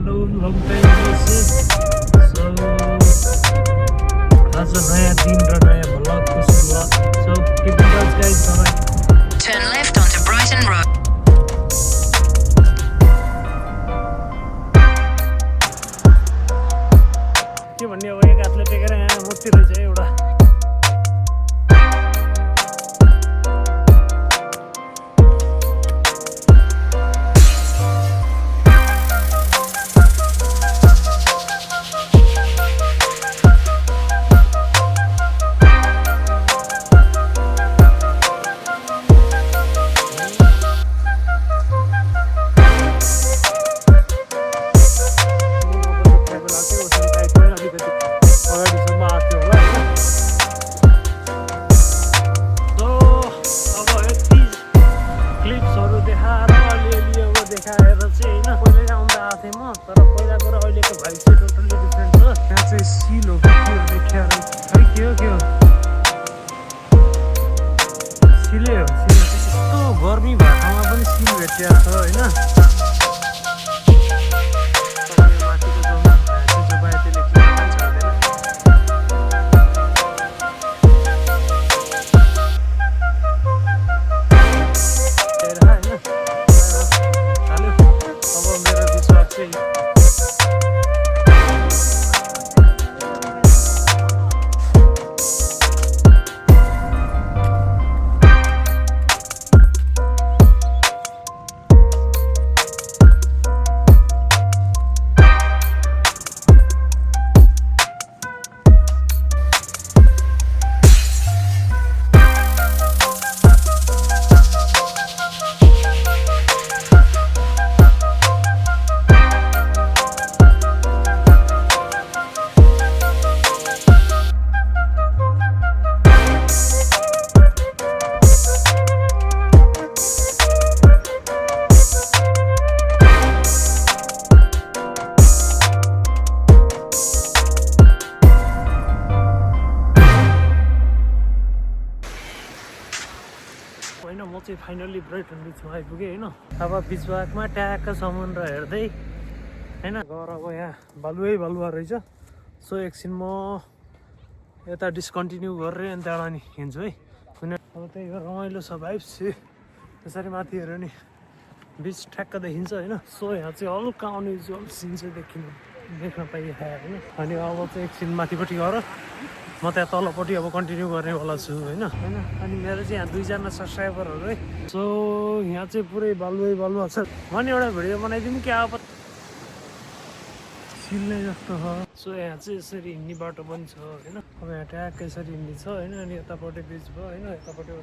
Hello, long time no see. So, आज नयाँ दिन र नयाँ भ्लगको सुरुवात. So, keep in touch guys. Bye. Turn left onto Brighton Road. के भन्ने अब एक हातले टेकेर यहाँ मूर्ति रहेछ एउटा. गर्मी भएकोमा पनि सिल भेटिएको छ होइन. माथिको जमिन बाहिर त्यसले किन पनि छाड्दैन. हाल्यो अब मेरो विश्वास चाहिँ होइन. म चाहिँ फाइनल्ली ब्राइटन बिचमा आइपुगेँ होइन. अब बिचबागमा ट्याक्क समुद्र हेर्दै होइन गएर अब यहाँ बालुवा रहेछ. सो एकछिन म यता डिस्कन्टिन्यू गरेर अनि त्यहाँबाट नि हिँड्छु है. अब त्यही हो रमाइलो छ भाइब्स. त्यसरी माथि हेऱ्यो नि बिच ठ्याक्क देखिन्छ होइन. सो यहाँ चाहिँ हल्का अनयुजुअल सिन चाहिँ देख्न पाइरहेको होइन. अनि अब चाहिँ एकछिन माथिपट्टि गएर म त्यहाँ तलपट्टि अब कन्टिन्यू गर्नेवाला छु होइन. अनि मेरो चाहिँ यहाँ 2जना सब्सक्राइबरहरू है. सो यहाँ चाहिँ पुरै बालुवा छ. म नि एउटा भिडियो बनाइदिउँ क्या अब सिल्ने जस्तो छ. सो यहाँ चाहिँ यसरी हिँड्ने बाटो पनि छ होइन. अब यहाँ ट्याक्क यसरी हिँड्ने छ होइन. अनि यतापट्टि बिच भयो होइन. यतापट्टि